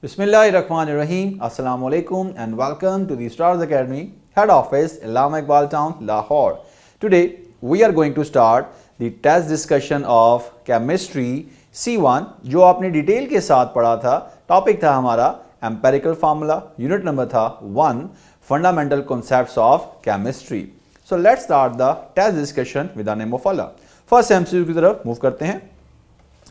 Bismillahirrahmanirrahim. Assalamu alaikum and welcome to the Stars Academy Head Office, Allama Iqbal Town, Lahore. Today we are going to start the test discussion of Chemistry C1 जो आपने detail के साथ पढ़ा था. Topic था हमारा empirical formula, unit number था 1 fundamental concepts of chemistry. So let's start the test discussion with the name of Allah. First MCQ की तरफ मूव करते हैं.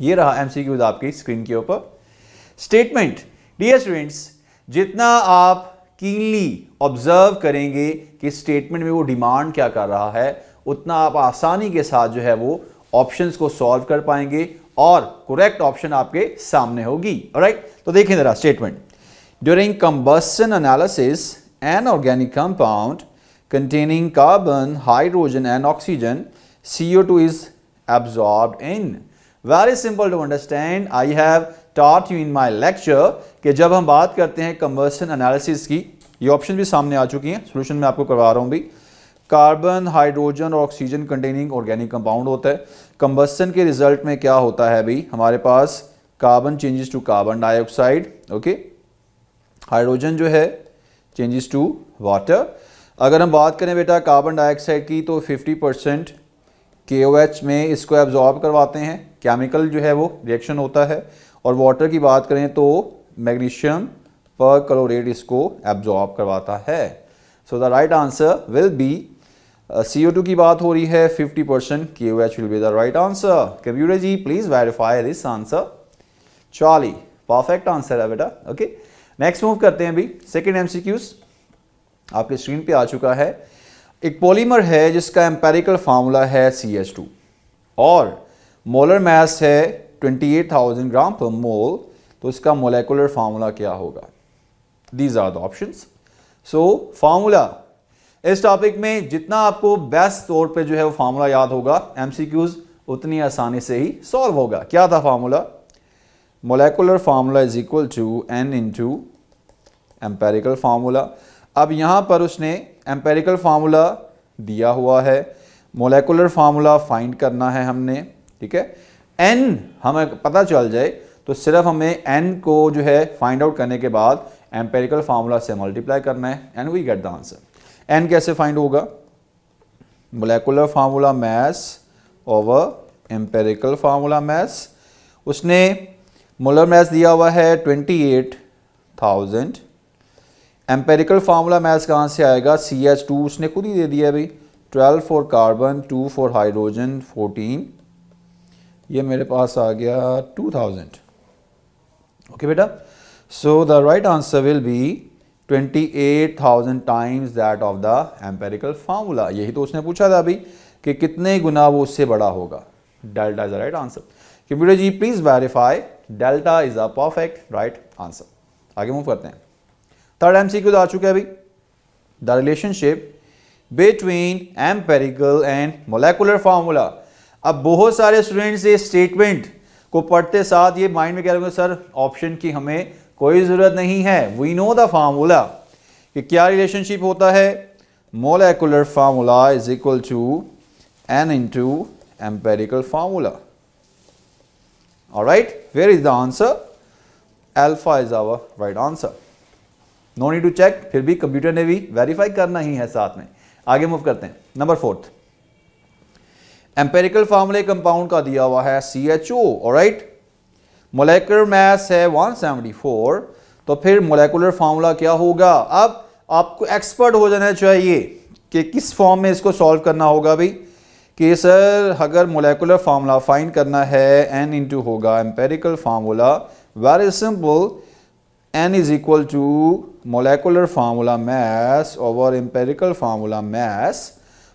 ये रहा एमसीक्यू आपकी स्क्रीन के ऊपर. स्टेटमेंट. डियर स्टूडेंट्स, जितना आप कीनली ऑब्जर्व करेंगे कि स्टेटमेंट में वो डिमांड क्या कर रहा है, उतना आप आसानी के साथ जो है वो ऑप्शंस को सॉल्व कर पाएंगे और करेक्ट ऑप्शन आपके सामने होगी. ऑलराइट, तो देखें जरा statement. During combustion analysis an organic compound containing carbon, hydrogen and oxygen, CO2 is absorbed in. Very simple to understand. I have taught you in my lecture कि जब हम बात करते हैं combustion analysis की, ये ऑप्शन भी सामने आ चुकी हैं, सोल्यूशन में आपको करवा रहा हूँ भी. कार्बन, हाइड्रोजन और ऑक्सीजन कंटेनिंग ऑर्गेनिक कंपाउंड होता है. कंबस्शन के रिजल्ट में क्या होता है भाई, हमारे पास carbon changes to carbon dioxide, okay, hydrogen जो है चेंजेस टू वाटर. अगर हम बात करें बेटा कार्बन डाइऑक्साइड की तो 50% KOH में इसको एब्जॉर्ब करवाते हैं, केमिकल जो है वो रिएक्शन होता है. और वाटर की बात करें तो मैग्नीशियम पर क्लोरेट इसको एब्जॉर्ब करवाता है. So the right answer will be CO2 की बात हो रही है, 50% KOH will be the right answer. Computer जी प्लीज वेरीफाई दिस आंसर. चलिए, परफेक्ट आंसर है बेटा. ओके, नेक्स्ट मूव करते हैं अभी. सेकेंड MCQs आपके स्क्रीन पे आ चुका है. एक पॉलीमर है जिसका एम्पेरिकल फार्मूला है CH2 और मोलर मास है 28,000 ग्राम पर मोल, तो इसका मोलेकुलर फार्मूला क्या होगा? These are the options. So formula इस टॉपिक में जितना आपको बेस्ट तौर पे जो है वो फार्मूला याद होगा, MCQs उतनी आसानी से ही सॉल्व होगा. क्या था formula? Molecular formula is equal to N into empirical formula. अब यहाँ पर उसने एम्पेरिकल फार्मूला दिया हुआ है, मोलेकुलर फार्मूला फाइंड करना है हमने, ठीक है. N हमें पता चल जाए तो सिर्फ हमें N को जो है फाइंड आउट करने के बाद एम्पेरिकल फार्मूला से मल्टीप्लाई करना है and we get the answer. N कैसे फाइंड होगा? Molecular formula mass over empirical formula mass. उसने मोलर मास दिया हुआ है 28,000. एम्पेरिकल फार्मूला मास कहाँ से आएगा? CH2 उसने खुद ही दे दिया है भाई. 12 फॉर कार्बन, 2 फॉर हाइड्रोजन, 14. ये मेरे पास आ गया 2000. ओके बेटा, सो the right answer will B 28,000 times that of the empirical formula. यही तो उसने पूछा था अभी कि कितने गुना वो उससे बड़ा होगा. Delta is the right answer. Computer जी please verify delta is the perfect right answer. आगे मूव करते हैं. थर्ड MCQ आ चुका है अभी. The relationship between empirical and molecular formula. अब बहुत सारे स्टूडेंट्स ये स्टेटमेंट को पढ़ते साथ ये माइंड में कह रहे होंगे सर ऑप्शन की हमें कोई ज़रूरत नहीं है, वी नो द फार्मूला. कि क्या रिलेशनशिप होता है? Molecular formula is equal to N into empirical formula. Alright, where is the answer? Alpha is our right answer. No need to check, फिर भी कंप्यूटर ने भी वेरीफाई करना ही है साथ में. आगे मूव करते हैं. नंबर 4th, एम्पेरिकल फार्मूले कंपाउंड का दिया हुआ है CHO. ऑलराइट, मोलेकुलर मास है 174, तो फिर मोलेकुलर फार्मूला क्या होगा? अब आपको एक्सपर्ट हो जाना चाहिए कि किस फॉर्म में इसको सॉल्व करना होगा भाई. कि सर अगर मोलेकुलर फार्मूला फाइंड करना है N इंटू होगा empirical formula. Very simple, N is equal to molecular formula mass over empirical formula mass.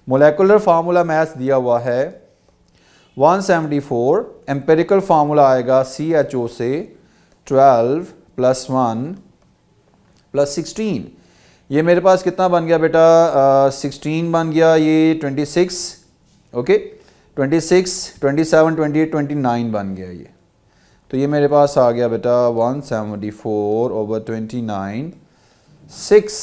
molecular formula mass दिया हुआ है 174, empirical formula आएगा CHO से 12 plus 1 plus 16. ये मेरे पास कितना बन गया बेटा? 16 बन गया, ये 26, ओके, 26, 27, 28, 29 बन गया ये. तो ये मेरे पास आ गया बेटा 174 ओवर 29, 6.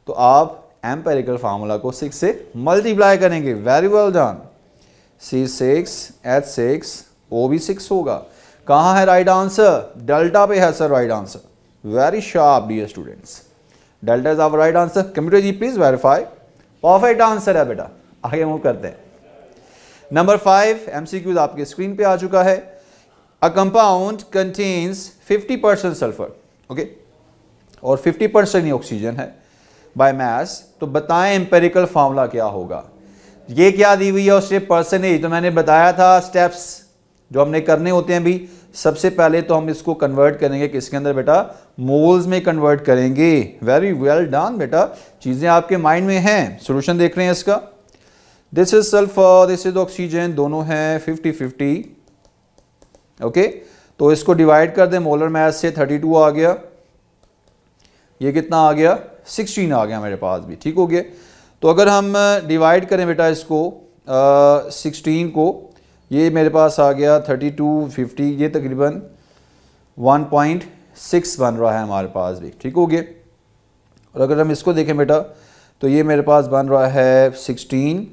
तो आप एम्पेरिकल फार्मूला को 6 से मल्टीप्लाई करेंगे. Very well done. C6, H6, O भी 6 होगा. कहाँ है राइट आंसर? डेल्टा पे है sir right answer. Very sharp dear students, delta is our right answer. Computer जी प्लीज वेरीफाई, परफेक्ट आंसर है बेटा। आगे मूव करते हैं। नंबर 5 एमसीक्यूज आपके स्क्रीन पे आ चुका है। A compound contains 50% sulphur, okay, और 50% ही ऑक्सीजन है बाय मास, तो बताएं एम्पेरिकल फार्मूला क्या होगा। ये क्या दी हुई है उससे परसेंटेज, तो मैंने बताया था स्टेप्स जो हमने करने होते हैं भी। सबसे पहले तो हम इसको कन्वर्ट करेंगे किसके अंदर बेटा? मोल्स में कन्वर्ट करेंगे। वेरी वेल डन बेटा, चीजें आपके माइंड में हैं। सॉल्यूशन देख रहे हैं इसका। This is sulphur, this is oxygen, दोनों हैं 50-50, ओके। तो इसको डिवाइड कर दें, मोलर मास से 32 आ गया, ये कितना आ गया? 16 आ गया मेरे पास भी, ठीक हो गया। तो अगर हम डिवाइड करें बेटा इसको 16 को, ये मेरे पास आ गया 32-50, ये तकरीबन 1.6 बन रहा है हमारे पास भी, ठीक हो गया। और अगर हम इसको देखें बेटा, तो ये मेरे पास बन रहा है 16,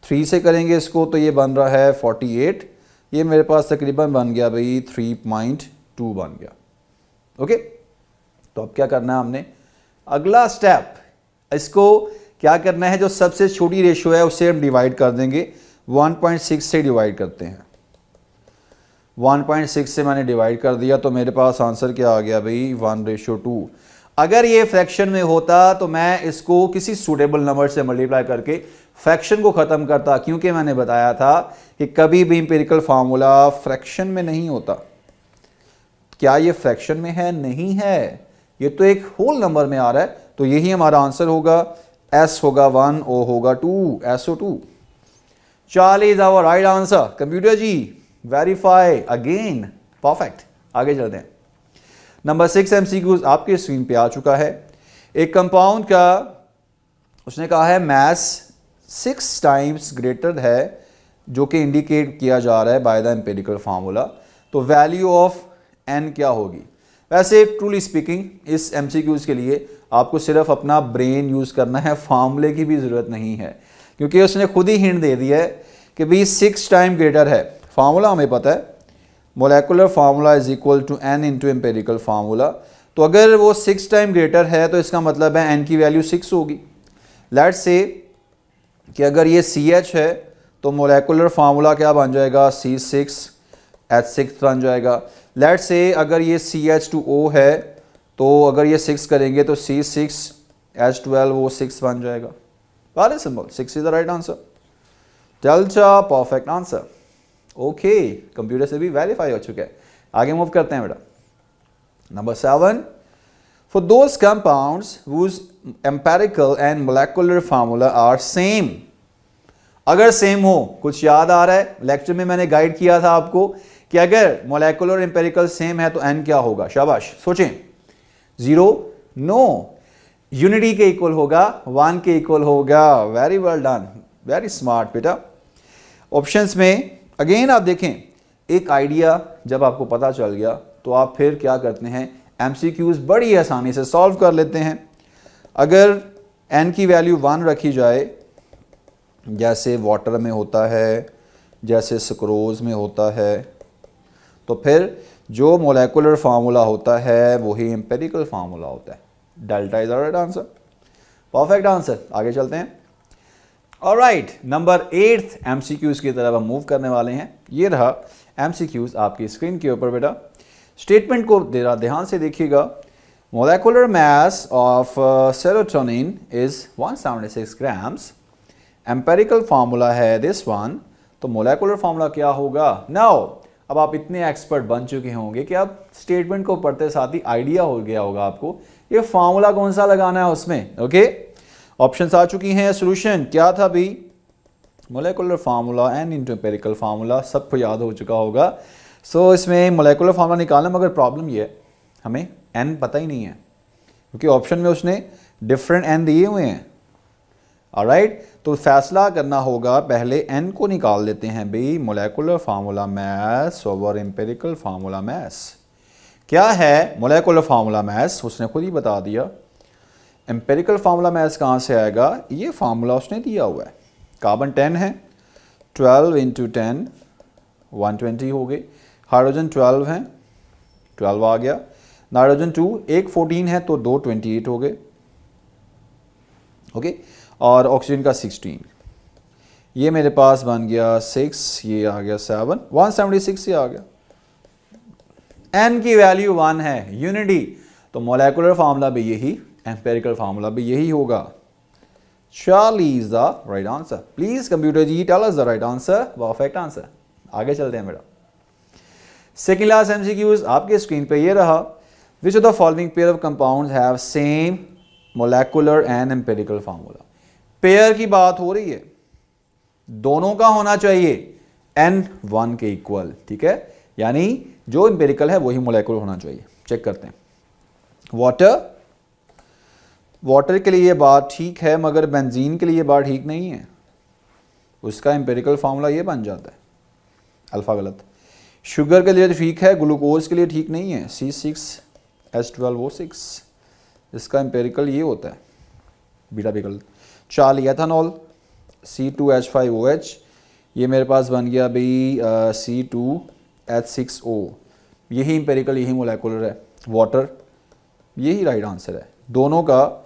3 से करेंगे इसको तो ये बन रहा है 48, ये मेरे पास तकरीबन बन गया भाई 3.2 बन गया, ओके। तो अब क्या करना है हमने? अगला स्टेप, इसको क्या करना है? जो सबसे छोटी रेशियो है उससे हम डिवाइड कर देंगे। 1.6 से डिवाइड करते हैं। 1.6 से मैंने डिवाइड कर दिया तो मेरे पास आंसर क्या आ गया भाई? 1:2। अगर ये फ्रैक्शन में होता तो मैं इसको किसी सूटेबल नंबर से मल्टीप्लाई करके फ्रैक्शन को ख़त्म करता, क्योंकि मैंने बताया था कि कभी भी एम्पिरिकल फार्मूला फ्रैक्शन में नहीं होता। क्या ये फ्रैक्शन में है? नहीं है, ये तो एक होल नंबर में आ रहा है। तो यही हमारा आंसर होगा। S होगा 1, O होगा 2, SO2। 40 is our right answer. Computer जी वेरीफाई अगेन, परफेक्ट। आगे चलते हैं। नंबर 6 एमसीक्यूज आपके स्क्रीन पे आ चुका है। एक कंपाउंड का उसने कहा है मास 6 टाइम्स ग्रेटर है, जो कि इंडिकेट किया जा रहा है बाय द एम्पिरिकल फार्मूला। तो वैल्यू ऑफ n क्या होगी? वैसे ट्रूली स्पीकिंग इस एमसीक्यूज के लिए आपको सिर्फ अपना ब्रेन यूज करना है, फार्मूले की भी जरूरत नहीं है, क्योंकि उसने खुद ही हिंट दे दिया है कि भाई 6 टाइम ग्रेटर है। फार्मूला हमें पता है, molecular formula is equal to n into empirical formula. तो अगर वो 6 टाइम ग्रेटर है तो इसका मतलब है n की वैल्यू 6 होगी। लेट्स से कि अगर ये CH है तो मोलेकुलर फार्मूला क्या बन जाएगा? C6H6 बन जाएगा। लेट्स से अगर ये CH2O है तो अगर ये 6 करेंगे तो C6H12 वो 6 बन जाएगा। Very simple, 6 is the right answer. Delta perfect answer, okay. Computer से भी वेरीफाई हो चुका है। आगे मूव करते हैं बेटा। Number 7, for those compounds whose empirical and molecular formula are same. अगर सेम हो, कुछ याद आ रहा है? लेक्चर में मैंने गाइड किया था आपको कि अगर मोलेकुलर और एम्पेरिकल सेम है तो n क्या होगा? शाबाश, सोचें। 0, नो, यूनिटी के इक्वल होगा, 1 के इक्वल होगा। Very well done, very smart बेटा। ऑप्शंस में अगेन आप देखें, एक आइडिया जब आपको पता चल गया तो आप फिर क्या करते हैं? एमसीक्यूज बड़ी आसानी से सॉल्व कर लेते हैं। अगर n की वैल्यू 1 रखी जाए, जैसे वाटर में होता है, जैसे सुक्रोज में होता है, तो फिर जो मोलेकुलर फार्मूला होता है वही एम्पेरिकल फार्मूला होता है। Delta is the right answer, perfect answer. आगे चलते हैं। ऑलराइट, नंबर 8 एमसीक्यूज की तरफ हम मूव करने वाले हैं। ये रहा एमसीक्यूज आपकी स्क्रीन के ऊपर बेटा। स्टेटमेंट को जरा ध्यान से देखिएगा। Molecular mass of serotonin is 176 grams. Empirical formula है दिस वन। तो मोलेकुलर फार्मूला क्या होगा? नाउ अब आप इतने एक्सपर्ट बन चुके होंगे कि आप स्टेटमेंट को पढ़ते साथ ही आइडिया हो गया होगा आपको ये फार्मूला कौन सा लगाना है उसमें, ओके। ऑप्शंस आ चुकी हैं। सॉल्यूशन क्या था भी? Molecular formula n into empirical formula, सबको याद हो चुका होगा। सो इसमें मोलेकुलर फार्मूला निकालना, मगर प्रॉब्लम ये है हमें n पता ही नहीं है, क्योंकि ऑप्शन में उसने डिफरेंट n दिए हुए हैं। ऑलराइट, तो फैसला करना होगा, पहले n को निकाल लेते हैं भाई। Molecular formula mass over empirical formula मास क्या है? मोलेकुलर फार्मूला मास उसने खुद ही बता दिया। एम्पेरिकल फार्मूला मास कहाँ से आएगा? ये फार्मूला उसने दिया हुआ है। कार्बन 10 है, 12 इंटू 10 120 हो गए, हाइड्रोजन 12 हैं, 12 आ गया, नाइट्रोजन 2, एक 14 है तो 2 28 हो गए, ओके, और ऑक्सीजन का 16, ये मेरे पास बन गया 6, ये आ गया 7, 176 ये आ गया। n की वैल्यू 1 है, यूनिटी, तो मोलेकुलर फार्मूला भी यही, एम्पेरिकल फार्मूला भी यही होगा। Charlie is the right answer. Please computer ji tell us the right answer, perfect answer. आगे चलते हैं बेटा। सेकेंड लास्ट MCQs आपके स्क्रीन पे ये रहा, which of the following pair of compounds have same molecular and empirical formula? Pair की बात हो रही है, दोनों का होना चाहिए n 1 के इक्वल, ठीक है, यानी जो एम्पेरिकल है वही मोलेकुलर होना चाहिए। चेक करते हैं। वाटर के लिए ये बात ठीक है, मगर बेंजीन के लिए ये बात ठीक नहीं है, उसका एम्पेरिकल फार्मूला ये बन जाता है, अल्फा गलत। शुगर के लिए तो ठीक है, ग्लूकोज के लिए ठीक नहीं है, C6H12O6, इसका एम्पेरिकल ये होता है, बीटा भी गलत। चार्ली एथेनॉल, C2H5OH, ये मेरे पास बन गया भाई C2H6O, यही एम्पेरिकल, यही मोलेकुलर है। वाटर, यही राइट आंसर है, दोनों का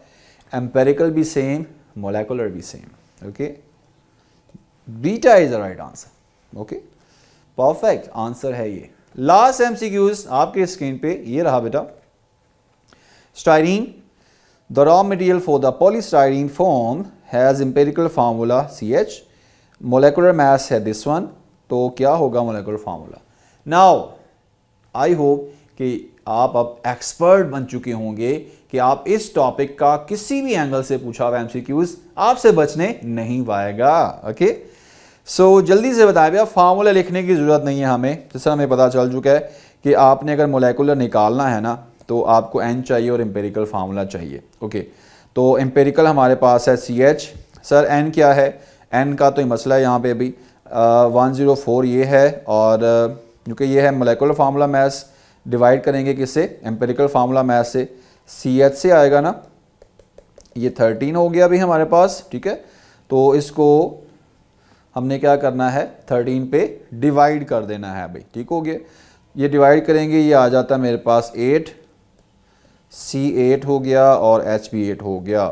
एम्पेरिकल भी सेम, मोलेकुलर भी same, okay, beta is the right answer, okay, perfect answer है ये। लास्ट MCQs आपके स्क्रीन पे ये रहा बेटा। Styrene, the raw material for the polystyrene foam has empirical formula CH, molecular mass है दिस वन, तो क्या होगा molecular formula? Now I hope कि आप अब एक्सपर्ट बन चुके होंगे कि आप इस टॉपिक का किसी भी एंगल से पूछा हुआ MCQs आपसे बचने नहीं पाएगा, ओके। सो जल्दी से बताया भैया, फार्मूला लिखने की ज़रूरत नहीं है हमें, जैसा हमें पता चल चुका है कि आपने अगर मोलेकुलर निकालना है ना तो आपको n चाहिए और एम्पेरिकल फार्मूला चाहिए, ओके। तो एम्पेरिकल हमारे पास है CH, सर n क्या है? n का तो ये मसला है यहाँ पे अभी 104 ये है, और क्योंकि ये है मोलेकुलर फार्मूला मैथ्स, डिवाइड करेंगे किससे? एम्पेरिकल फार्मूला मैथ्स से, CH से आएगा ना, ये 13 हो गया अभी हमारे पास, ठीक है। तो इसको हमने क्या करना है, 13 पे डिवाइड कर देना है अभी, ठीक हो गया। ये डिवाइड करेंगे, ये आ जाता है मेरे पास 8, C8 हो गया और H भी 8 हो गया।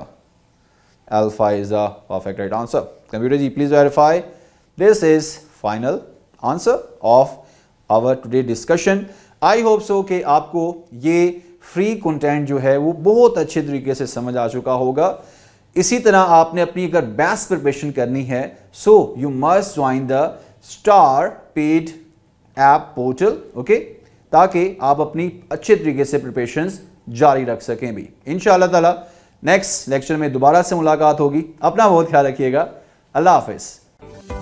Alpha is the perfect right answer. Computer जी please verify this is final answer of our today discussion. I hope so कि आपको ये फ्री कंटेंट जो है वो बहुत अच्छे तरीके से समझ आ चुका होगा। इसी तरह आपने अपनी अगर बेस्ट प्रिपरेशन करनी है, so you must join the star paid app portal, okay, ताकि आप अपनी अच्छे तरीके से प्रिपरेशंस जारी रख सकें भी। इंशाअल्लाह ताला नेक्स्ट लेक्चर में दोबारा से मुलाकात होगी। अपना बहुत ख्याल रखिएगा। अल्लाह हाफिज़।